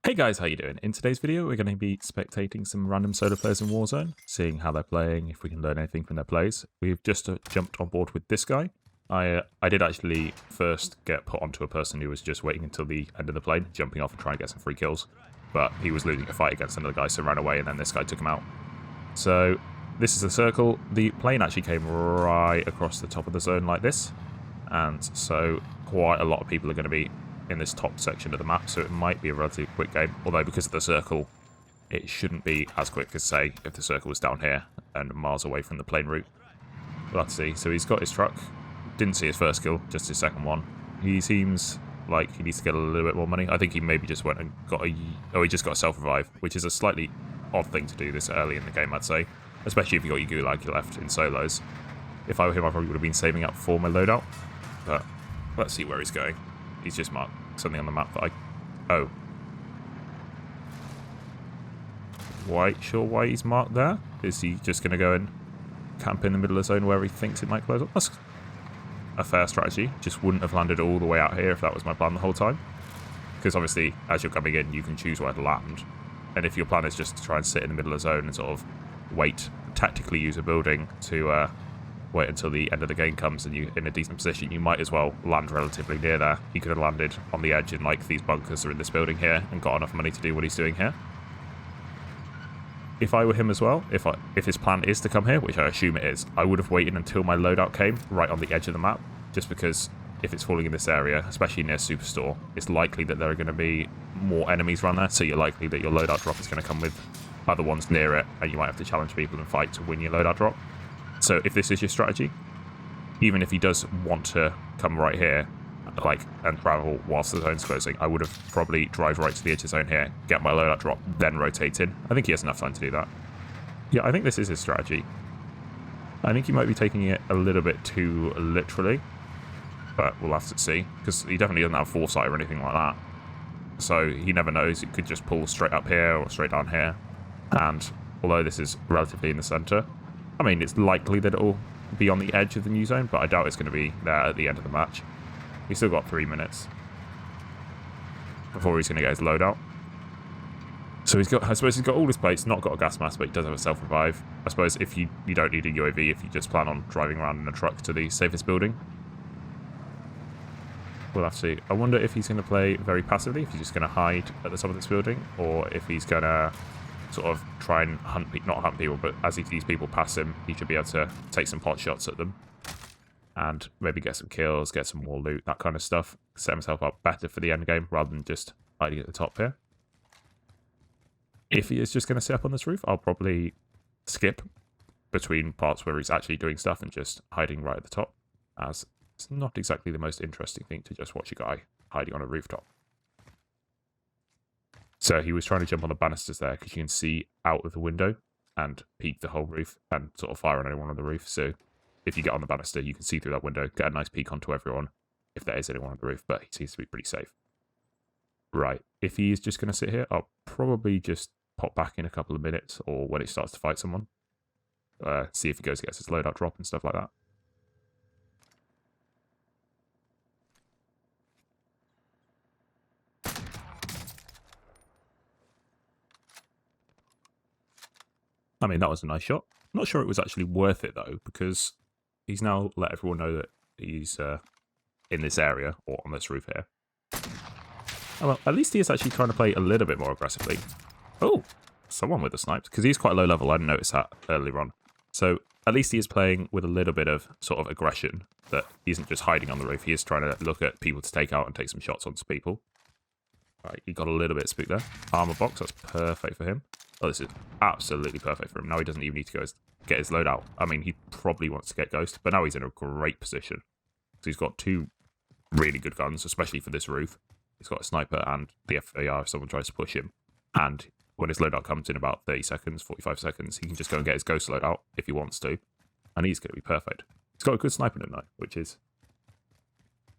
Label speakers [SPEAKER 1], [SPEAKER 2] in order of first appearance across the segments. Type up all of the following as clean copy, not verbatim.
[SPEAKER 1] Hey guys, how you doing? In today's video, we're going to be spectating some random solo players in Warzone, seeing how they're playing, if we can learn anything from their plays. We've just jumped on board with this guy. I did actually first get put onto a person who was just waiting until the end of the plane, jumping off and trying to get some free kills. But he was losing a fight against another guy, so ran away, and then this guy took him out. So this is the circle. The plane actually came right across the top of the zone like this. And so quite a lot of people are going to be in this top section of the map, so it might be a relatively quick game, although because of the circle it shouldn't be as quick as, say, if the circle was down here and miles away from the plane route. We'll have to see. So he's got his truck, didn't see his first kill, just his second one. He seems like he needs to get a little bit more money. I think he maybe just went and got he just got a self-revive, which is a slightly odd thing to do this early in the game, I'd say, especially if you got your gulag left in solos. If I were him, I probably would have been saving up for my loadout, but let's see where he's going. He's just marked something on the map that oh. Quite sure why he's marked there. Is he just going to go and camp in the middle of the zone where he thinks it might close up? That's a fair strategy. Just wouldn't have landed all the way out here if that was my plan the whole time. Because obviously, as you're coming in, you can choose where to land. And if your plan is just to try and sit in the middle of the zone and sort of wait, tactically use a building to wait until the end of the game comes and you're in a decent position, you might as well land relatively near there. He could have landed on the edge in like these bunkers or in this building here and got enough money to do what he's doing here. If I were him as well, if his plan is to come here, which I assume it is, I would have waited until my loadout came right on the edge of the map, just because if it's falling in this area, especially near Superstore, it's likely that there are going to be more enemies around there, so you're likely that your loadout drop is going to come with other ones near it, and you might have to challenge people and fight to win your loadout drop. So if this is your strategy, even if he does want to come right here, and travel whilst the zone's closing, I would have probably drive right to the edge of the zone here, get my loadout drop, then rotate in. I think he has enough time to do that. Yeah, I think this is his strategy. I think he might be taking it a little bit too literally, but we'll have to see, because he definitely doesn't have foresight or anything like that. So he never knows. He could just pull straight up here or straight down here. And although this is relatively in the center, I mean, it's likely that it'll be on the edge of the new zone, but I doubt it's going to be there at the end of the match. He's still got 3 minutes before he's going to get his loadout. So I suppose he's got all his plates, not got a gas mask, but he does have a self-revive. I suppose if you don't need a UAV, if you just plan on driving around in a truck to the safest building. We'll have to see. I wonder if he's going to play very passively, if he's just going to hide at the top of this building, or if he's going to sort of try and not hunt people, but as he sees people pass him, he should be able to take some pot shots at them and maybe get some kills, get some more loot, that kind of stuff. Set himself up better for the end game rather than just hiding at the top here. If he is just going to sit up on this roof, I'll probably skip between parts where he's actually doing stuff and just hiding right at the top, as it's not exactly the most interesting thing to just watch a guy hiding on a rooftop. So he was trying to jump on the banisters there because you can see out of the window and peek the whole roof and sort of fire on anyone on the roof. So if you get on the banister, you can see through that window, get a nice peek onto everyone if there is anyone on the roof, but he seems to be pretty safe. Right, if he is just going to sit here, I'll probably just pop back in a couple of minutes or when he starts to fight someone. See if he gets his loadout drop and stuff like that. I mean, that was a nice shot. I'm not sure it was actually worth it, though, because he's now let everyone know that he's in this area, or on this roof here. Oh, well, at least he is actually trying to play a little bit more aggressively. Oh, someone with a snipe, because he's quite low level. I didn't notice that earlier on. So at least he is playing with a little bit of sort of aggression, that he isn't just hiding on the roof. He is trying to look at people to take out and take some shots onto people. Right, he got a little bit spooked there. Armor box, that's perfect for him. Oh, this is absolutely perfect for him. Now he doesn't even need to go get his loadout. I mean, he probably wants to get Ghost, but now he's in a great position. So he's got two really good guns, especially for this roof. He's got a sniper and the FAR if someone tries to push him. And when his loadout comes in about 30 seconds, 45 seconds, he can just go and get his Ghost loadout if he wants to. And he's going to be perfect. He's got a good sniper in him, though, which is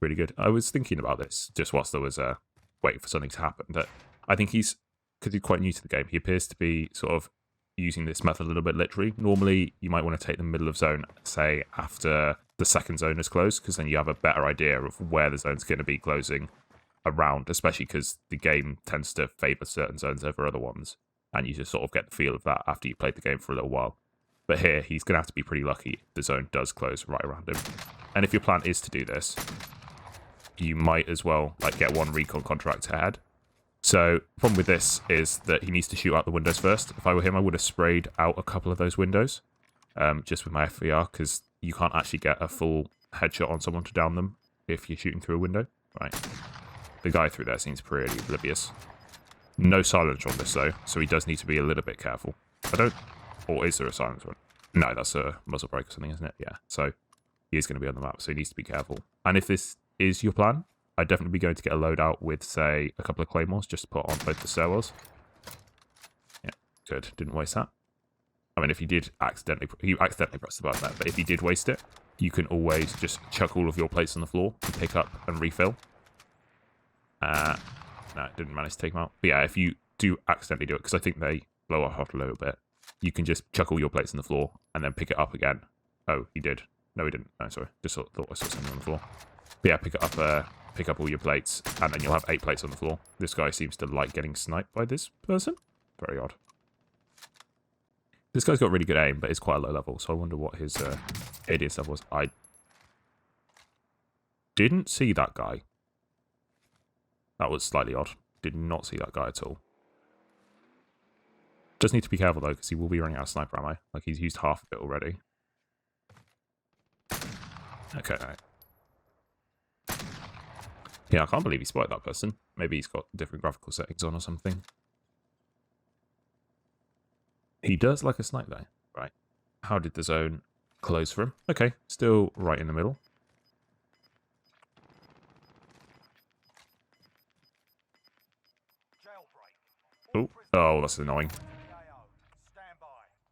[SPEAKER 1] really good. I was thinking about this just whilst there was waiting for something to happen, that I think because he's quite new to the game, he appears to be sort of using this method a little bit literally. Normally, you might want to take the middle of zone, say, after the second zone is closed, because then you have a better idea of where the zone's going to be closing around, especially because the game tends to favour certain zones over other ones, and you just sort of get the feel of that after you played the game for a little while. But here, he's going to have to be pretty lucky the zone does close right around him. And if your plan is to do this, you might as well like get one recon contract ahead. So the problem with this is that he needs to shoot out the windows first. If I were him, I would have sprayed out a couple of those windows just with my FVR, because you can't actually get a full headshot on someone to down them if you're shooting through a window. Right. The guy through there seems pretty oblivious. No silencer on this though, so he does need to be a little bit careful. Or is there a silencer on? No, that's a muzzle brake or something, isn't it? Yeah, so he is going to be on the map, so he needs to be careful. And if this is your plan, I'd definitely be going to get a loadout with, say, a couple of claymores just to put on both the stairwells. Yeah, good. Didn't waste that. I mean, if you did accidentally press the button there, but if you did waste it, you can always just chuck all of your plates on the floor and pick up and refill. No, it didn't manage to take them out. But yeah, if you do accidentally do it, because I think they blow off a little bit, you can just chuck all your plates on the floor and then pick it up again. Oh, he did. No, he didn't. No, sorry. Just thought I saw something on the floor. But yeah, pick up all your plates, and then you'll have 8 plates on the floor. This guy seems to like getting sniped by this person. Very odd. This guy's got really good aim, but it's quite a low level, so I wonder what his AD stuff was. I didn't see that guy. That was slightly odd. Did not see that guy at all. Just need to be careful though, because he will be running out of sniper ammo. Like, he's used half of it already. Okay, right. Yeah, I can't believe he spotted that person. Maybe he's got different graphical settings on or something. He does like a snipe though. Right. How did the zone close for him? Okay, still right in the middle. Oh, that's annoying.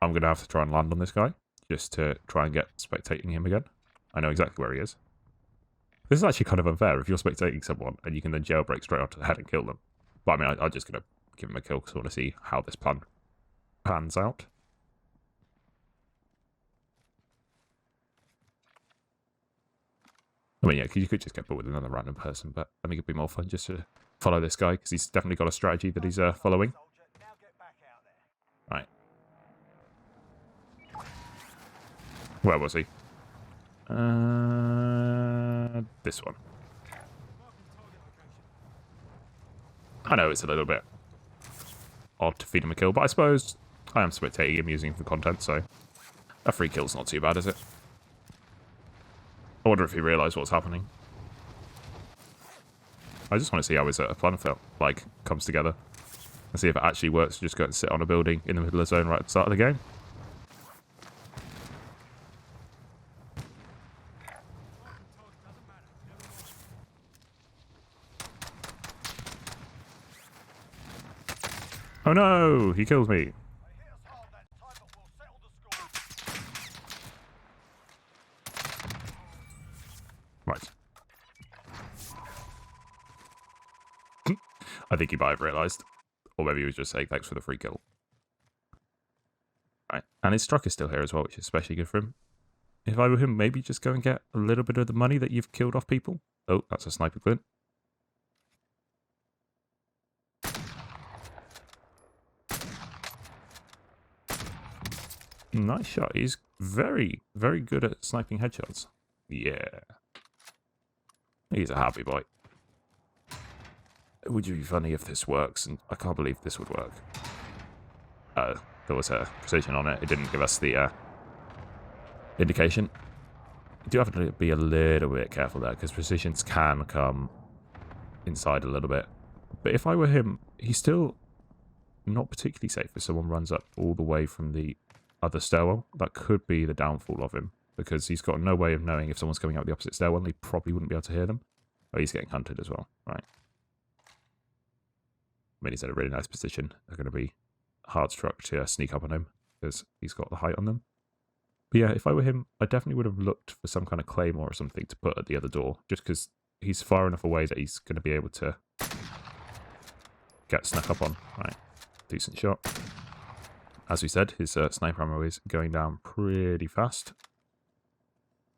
[SPEAKER 1] I'm going to have to try and land on this guy, just to try and get spectating him again. I know exactly where he is. This is actually kind of unfair if you're spectating someone and you can then jailbreak straight onto the head and kill them. But I mean, I'm just going to give him a kill because I want to see how this plan pans out. I mean, yeah, you could just get put with another random person, but I think it'd be more fun just to follow this guy because he's definitely got a strategy that he's following. Right. Where was he? This one. I know it's a little bit odd to feed him a kill, but I suppose I am spectating him using him for content, so a free kill's not too bad, is it? I wonder if he realised what's happening. I just want to see how his plan comes together. And see if it actually works to just go and sit on a building in the middle of the zone right at the start of the game. Oh no! He killed me! Right. I think he might have realised. Or maybe he was just saying thanks for the free kill. Right. And his struck is still here as well, which is especially good for him. If I were him, maybe just go and get a little bit of the money that you've killed off people. Oh, that's a sniper glint. Nice shot. He's very, very good at sniping headshots. Yeah. He's a happy boy. Would you be funny if this works? And I can't believe this would work. There was a precision on it. It didn't give us the indication. You do have to be a little bit careful there, because precisions can come inside a little bit. But if I were him, he's still not particularly safe if someone runs up all the way from the other stairwell. That could be the downfall of him, because he's got no way of knowing if someone's coming out the opposite stairwell, and he probably wouldn't be able to hear them. Oh, he's getting hunted as well. Right. I mean, he's in a really nice position. They're going to be hard struck to sneak up on him, because he's got the height on them. But yeah, if I were him, I definitely would have looked for some kind of claymore or something to put at the other door, just because he's far enough away that he's going to be able to get snuck up on. Right. Decent shot. As we said, his sniper ammo is going down pretty fast.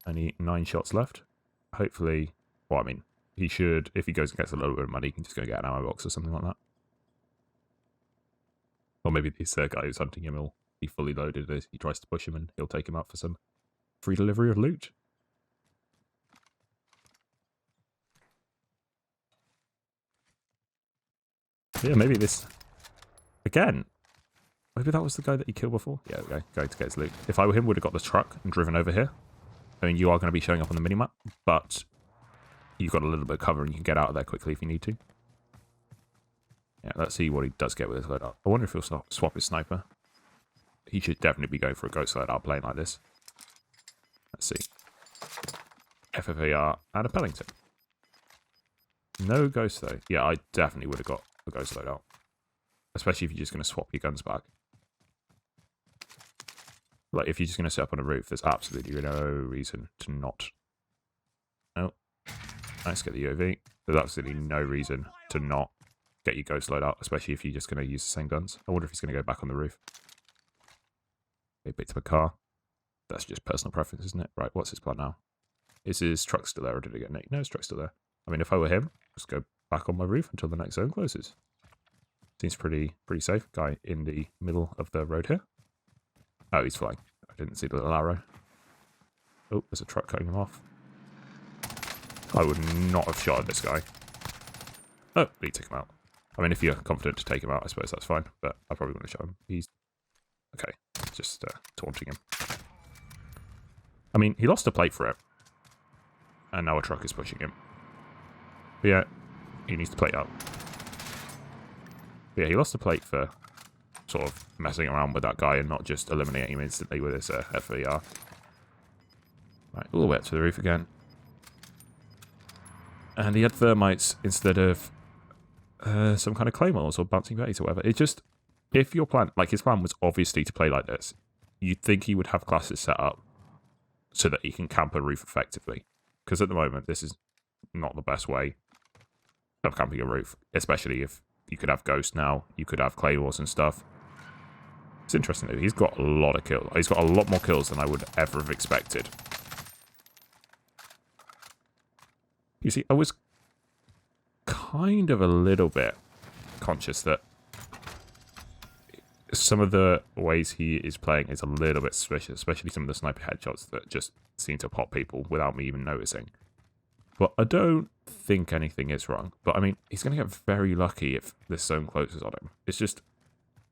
[SPEAKER 1] Only 9 shots left. Hopefully, well, I mean, he should, if he goes and gets a little bit of money, he can just go get an ammo box or something like that. Or maybe this guy who's hunting him will be fully loaded as he tries to push him and he'll take him out for some free delivery of loot. Yeah, maybe this... Again, maybe that was the guy that he killed before? Yeah, okay, going to get his loot. If I were him, would have got the truck and driven over here. I mean, you are going to be showing up on the minimap, but you've got a little bit of cover and you can get out of there quickly if you need to. Yeah, let's see what he does get with his loadout. I wonder if he'll swap his sniper. He should definitely be going for a ghost loadout playing like this. Let's see. FFAR and a Pellington. No ghost though. Yeah, I definitely would have got a ghost loadout. Especially if you're just going to swap your guns back. Like, if you're just going to sit up on a roof, there's absolutely no reason to not. Oh. Let's get the UAV. There's absolutely no reason to not get your ghost loadout, especially if you're just going to use the same guns. I wonder if he's going to go back on the roof. They picked up a car. That's just personal preference, isn't it? Right, what's his plan now? Is his truck still there or did it get nicked? No, his truck's still there. I mean, if I were him, just go back on my roof until the next zone closes. Seems pretty safe. Guy in the middle of the road here. Oh, he's flying. I didn't see the little arrow. Oh, there's a truck cutting him off. I would not have shot at this guy. Oh, he took him out. I mean, if you're confident to take him out, I suppose that's fine. But I probably wouldn't have shot him. He's... Okay, just taunting him. I mean, he lost a plate for it. And now a truck is pushing him. But yeah, he needs to plate up. But yeah, he lost a plate for sort of messing around with that guy and not just eliminating him instantly with his FVR. Right, all the way up to the roof again. And he had thermites instead of some kind of claymores or bouncing base or whatever. It just, if your plan, like his plan was obviously to play like this, you'd think he would have classes set up so that he can camp a roof effectively. Because at the moment, this is not the best way of camping a roof, especially if you could have Ghost now, you could have Claymores and stuff. It's interesting though, he's got a lot of kills. He's got a lot more kills than I would ever have expected. You see, I was kind of a little bit conscious that some of the ways he is playing is a little bit suspicious, especially some of the sniper headshots that just seem to pop people without me even noticing. But I don't think anything is wrong. But I mean, he's going to get very lucky if this zone closes on him. It's just,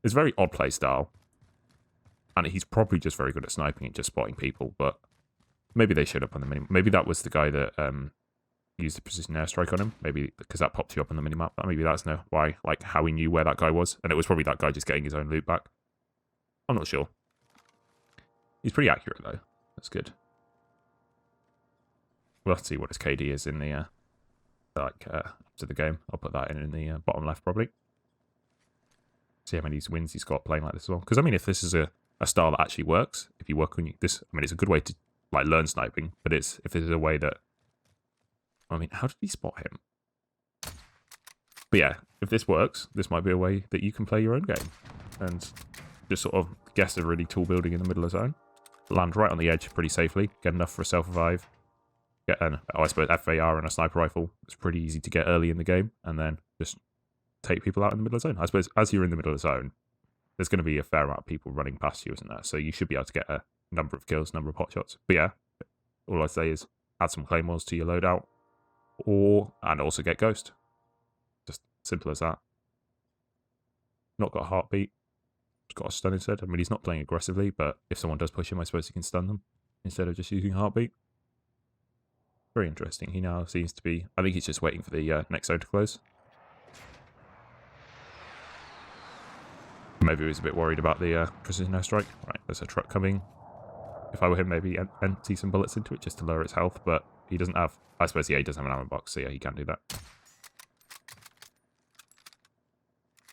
[SPEAKER 1] it's very odd play style. And he's probably just very good at sniping and just spotting people. But maybe they showed up on the minimap. Maybe that was the guy that used the precision airstrike on him. Maybe because that popped you up on the minimap. Maybe that's why, like how he knew where that guy was. And it was probably that guy just getting his own loot back. I'm not sure. He's pretty accurate though. That's good. We'll have to see what his KD is in the to the game. I'll put that in the bottom left probably. See how many wins he's got playing like this as well. Because I mean, if this is a style that actually works, if you work on this, I mean, it's a good way to like learn sniping. But it's if this is a way that, I mean, how did he spot him? But yeah, if this works, this might be a way that you can play your own game and just sort of guess a really tall building in the middle of the zone, land right on the edge pretty safely, get enough for a self-revive. Get an, I suppose, FAR and a sniper rifle. It's pretty easy to get early in the game, and then just take people out in the middle of the zone. I suppose as you're in the middle of the zone, there's going to be a fair amount of people running past you, isn't there? So you should be able to get a number of kills, number of pot shots. But yeah, all I say is add some claymores to your loadout, and also get Ghost. Just simple as that. Not got a heartbeat. Just got a stun instead. I mean, he's not playing aggressively, but if someone does push him, I suppose he can stun them instead of just using heartbeat. Very interesting. He now seems to be... I think he's just waiting for the next zone to close. Maybe he was a bit worried about the precision airstrike. Right, there's a truck coming. If I were him, maybe empty some bullets into it just to lower its health, but he doesn't have... I suppose, yeah, he does have an ammo box, so yeah, he can do that.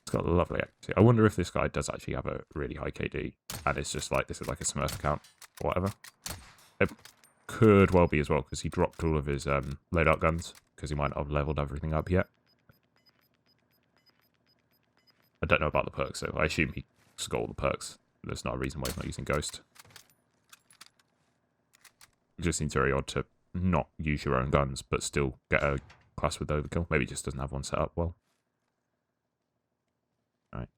[SPEAKER 1] It's got lovely accuracy. I wonder if this guy does actually have a really high KD, and it's just like, this is like a Smurf account, or whatever. It could well be as well, because he dropped all of his loadout guns, because he might not have leveled everything up yet. I don't know about the perks, so I assume he's got all the perks. There's not a reason why he's not using Ghost. It just seems very odd to not use your own guns, but still get a class with overkill. Maybe he just doesn't have one set up well. Right.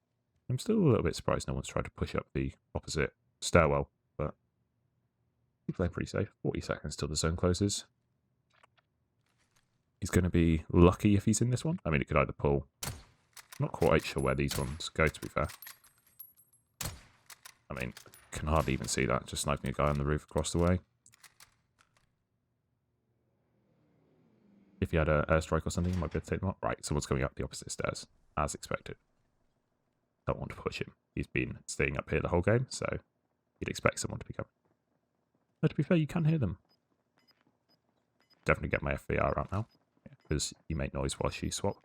[SPEAKER 1] I'm still a little bit surprised no one's tried to push up the opposite stairwell, but he's playing pretty safe. 40 seconds till the zone closes. He's going to be lucky if he's in this one. I mean, it could either pull. I'm not quite sure where these ones go, to be fair. I mean, can hardly even see that. Just sniping a guy on the roof across the way. If he had an airstrike or something, he might be able to take them up. Right, someone's coming up the opposite stairs, as expected. Don't want to push him. He's been staying up here the whole game, so you'd expect someone to be coming. But to be fair, you can hear them. Definitely get my FVR out now, because you make noise while you swap.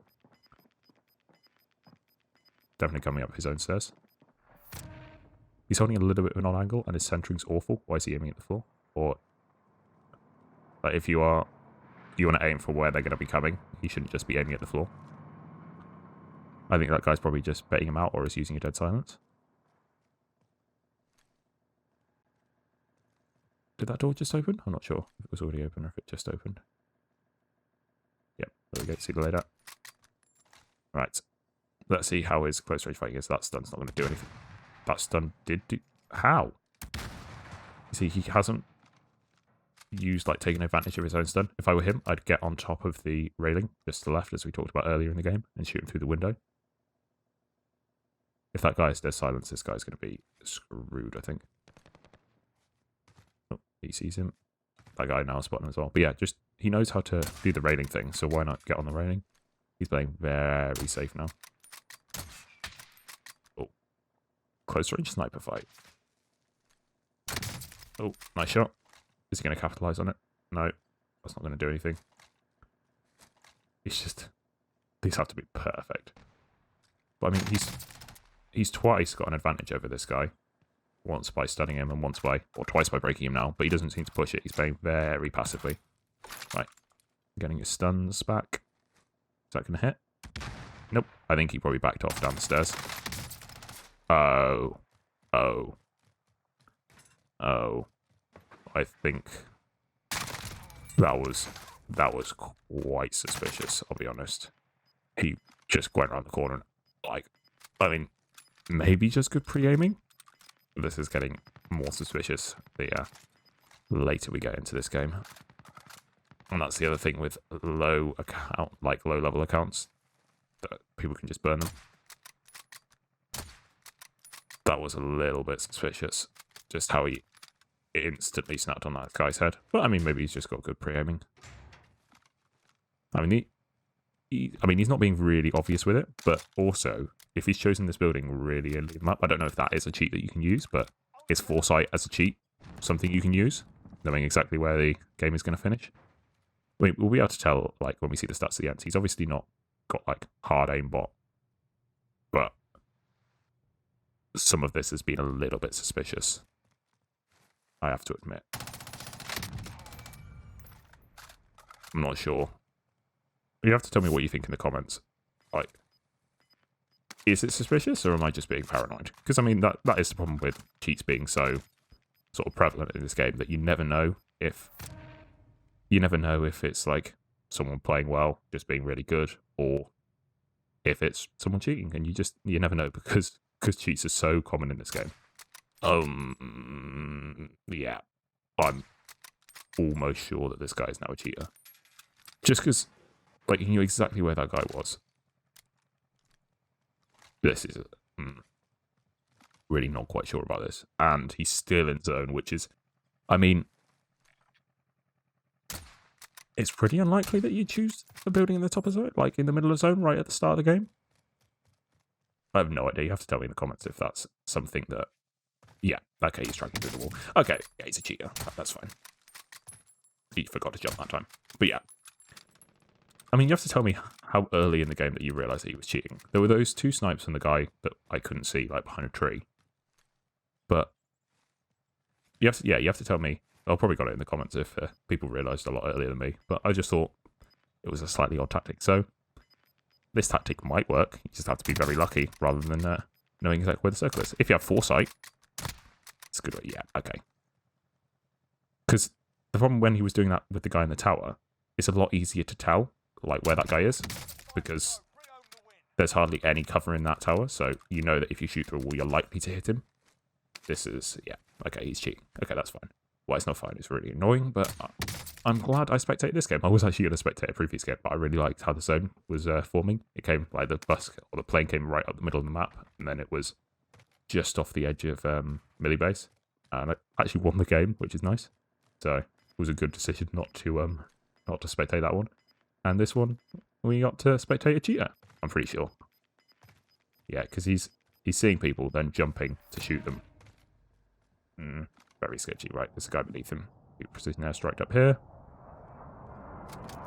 [SPEAKER 1] Definitely coming up his own stairs. He's holding a little bit of an odd angle, and his centering's awful. Why is he aiming at the floor? Or, like, if you want to aim for where they're going to be coming, he shouldn't just be aiming at the floor. I think that guy's probably just betting him out or is using a dead silence. Did that door just open? I'm not sure if it was already open or if it just opened. Yep, there we go. See the layout. Right. Let's see how his close range fighting is. That stun's not going to do anything. That stun did do... How? You see, he hasn't used, like, taking advantage of his own stun. If I were him, I'd get on top of the railing, just to the left, as we talked about earlier in the game, and shoot him through the window. If that guy is dead silence, this guy's going to be screwed, I think. Oh, he sees him. That guy now spotting him as well. But yeah, just, he knows how to do the railing thing, so why not get on the railing? He's playing very safe now. Oh. Close range sniper fight. Oh, nice shot. Is he going to capitalize on it? No, that's not going to do anything. It's just, these have to be perfect. But I mean, he's twice got an advantage over this guy. Once by stunning him and twice by breaking him now. But he doesn't seem to push it. He's playing very passively. Right, getting his stuns back. Is that going to hit? Nope. I think he probably backed off down the stairs. Oh. Oh. Oh. I think that was quite suspicious, I'll be honest. He just went around the corner and, like, I mean, maybe just good pre-aiming? This is getting more suspicious the later we get into this game. And that's the other thing with low level accounts, that people can just burn them. That was a little bit suspicious, just how he instantly snapped on that guy's head. But I mean, maybe he's just got good pre-aiming. I mean, he's not being really obvious with it, but also, if he's chosen this building really early in the map, I don't know if that is a cheat that you can use, but is foresight as a cheat something you can use, knowing exactly where the game is going to finish? I mean, we'll be able to tell, like, when we see the stats at the end. He's obviously not got, like, hard aimbot, but some of this has been a little bit suspicious, I have to admit. I'm not sure. You have to tell me what you think in the comments. Like, is it suspicious, or am I just being paranoid? Because, I mean, that is the problem with cheats being so sort of prevalent in this game, that you never know if it's, like, someone playing well, just being really good, or if it's someone cheating, and you never know, because cheats are so common in this game. Yeah, I'm almost sure that this guy is now a cheater. Just because, like, he knew exactly where that guy was. This is really not quite sure about this. And he's still in zone, which is, I mean, it's pretty unlikely that you choose a building in the top of zone, like in the middle of zone, right at the start of the game. I have no idea. You have to tell me in the comments if that's something that... Yeah, okay, he's tracking through the wall. Okay, yeah, he's a cheater. That's fine. He forgot to jump that time. But yeah. I mean, you have to tell me how early in the game that you realised that he was cheating. There were those two snipes on the guy that I couldn't see, like, behind a tree. But you have to tell me. I'll probably got it in the comments if people realised a lot earlier than me. But I just thought it was a slightly odd tactic. So this tactic might work. You just have to be very lucky rather than knowing exactly where the circle is. If you have foresight, it's a good way. Yeah, okay. Because the problem when he was doing that with the guy in the tower, it's a lot easier to tell, like where that guy is, because there's hardly any cover in that tower, so you know that if you shoot through a wall, you're likely to hit him. This is, yeah, okay, he's cheating. Okay, that's fine. Well, it's not fine, it's really annoying, but I'm glad I spectated this game. I was actually going to spectate a previous game, but I really liked how the zone was forming. It came, like, the bus, or the plane came right up the middle of the map, and then it was just off the edge of Millie Base. And I actually won the game, which is nice. So, it was a good decision not to spectate that one. And this one, we got to spectate a cheater, I'm pretty sure. Yeah, because he's seeing people, then jumping to shoot them. Very sketchy, right? There's a guy beneath him. Precision airstrike up here.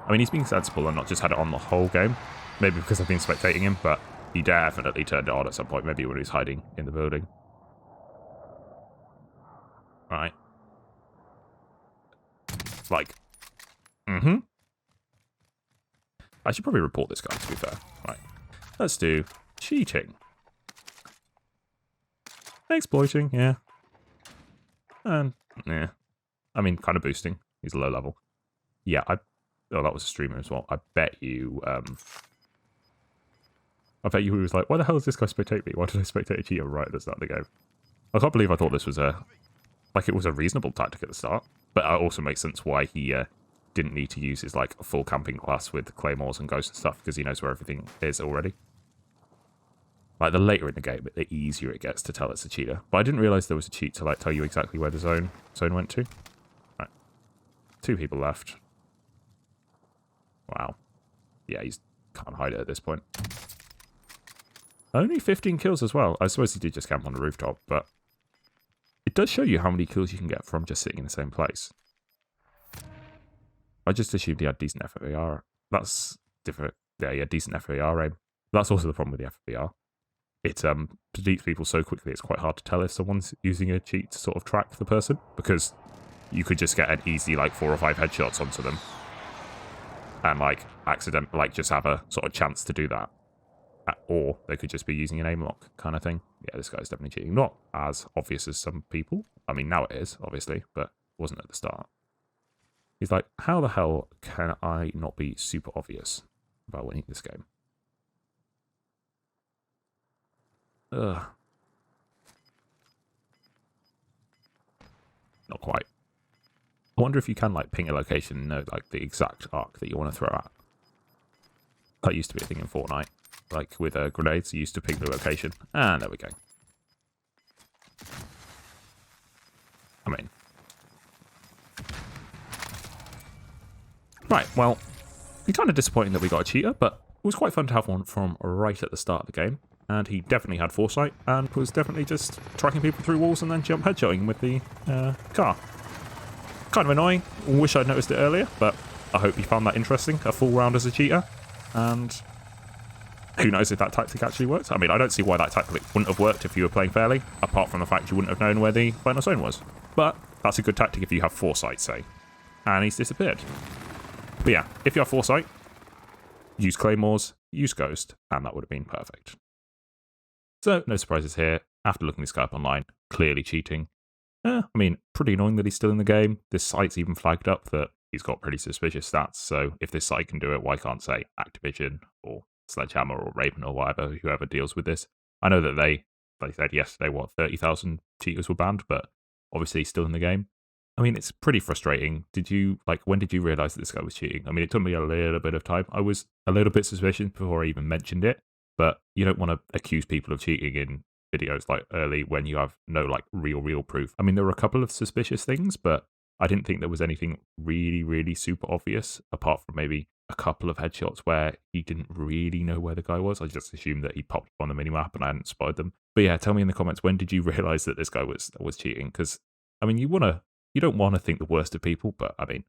[SPEAKER 1] I mean, he's being sensible and not just had it on the whole game. Maybe because I've been spectating him, but he definitely turned it on at some point. Maybe when he was hiding in the building. Right. Like. I should probably report this guy, to be fair. Right. Let's do cheating. Exploiting, yeah. And, yeah. I mean, kind of boosting. He's low level. Yeah, oh, that was a streamer as well. I bet you he was like, why the hell is this guy spectate me? Why did I spectate a cheater right at the start of the game? I can't believe I thought this was it was a reasonable tactic at the start. But it also makes sense why he didn't need to use his, like, full camping class with claymores and ghosts and stuff, because he knows where everything is already. Like, the later in the game, the easier it gets to tell it's a cheater. But I didn't realise there was a cheat to, like, tell you exactly where the zone went to. Right. 2 people left. Wow. Yeah, he can't hide it at this point. Only 15 kills as well. I suppose he did just camp on the rooftop, but it does show you how many kills you can get from just sitting in the same place. I just assumed he had decent FVR. That's different. Yeah, he had decent FVR aim. That's also the problem with the FVR. It deletes people so quickly it's quite hard to tell if someone's using a cheat to sort of track the person, because you could just get an easy, like, 4 or 5 headshots onto them and, like, just have a sort of chance to do that. Or they could just be using an aim lock kind of thing. Yeah, this guy's definitely cheating. Not as obvious as some people. I mean, now it is, obviously, but it wasn't at the start. He's like, how the hell can I not be super obvious about winning this game? Ugh. Not quite. I wonder if you can, like, ping a location and know, like, the exact arc that you want to throw at. That used to be a thing in Fortnite. Like, with grenades, you used to ping the location. And there we go. I mean. Right, well, it's kind of disappointing that we got a cheater, but it was quite fun to have one from right at the start of the game. And he definitely had foresight, and was definitely just tracking people through walls and then jump headshotting with the car. Kind of annoying. Wish I'd noticed it earlier, but I hope you found that interesting. A full round as a cheater. And who knows if that tactic actually works. I mean, I don't see why that tactic wouldn't have worked if you were playing fairly, apart from the fact you wouldn't have known where the final zone was. But that's a good tactic if you have foresight, say. And he's disappeared. But yeah, if you have foresight, use claymores, use ghost, and that would have been perfect. So, no surprises here. After looking this guy up online, clearly cheating. I mean, pretty annoying that he's still in the game. This site's even flagged up that he's got pretty suspicious stats, so if this site can do it, why can't, say, Activision or Sledgehammer or Raven or whatever, whoever deals with this? I know that they said yesterday, 30,000 cheaters were banned, but obviously he's still in the game. I mean, it's pretty frustrating. When did you realise that this guy was cheating? I mean, it took me a little bit of time. I was a little bit suspicious before I even mentioned it, but you don't want to accuse people of cheating in videos like early when you have no, like, real proof. I mean, there were a couple of suspicious things, but I didn't think there was anything really super obvious, apart from maybe a couple of headshots where he didn't really know where the guy was. I just assumed that he popped up on the minimap and I hadn't spotted them. But yeah, tell me in the comments, when did you realise that this guy was cheating? Because, I mean, you don't want to think the worst of people, but I mean,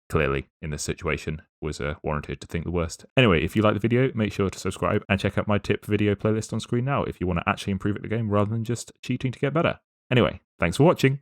[SPEAKER 1] clearly in this situation was warranted to think the worst. Anyway, if you like the video, make sure to subscribe and check out my tip video playlist on screen now if you want to actually improve at the game rather than just cheating to get better. Anyway, thanks for watching.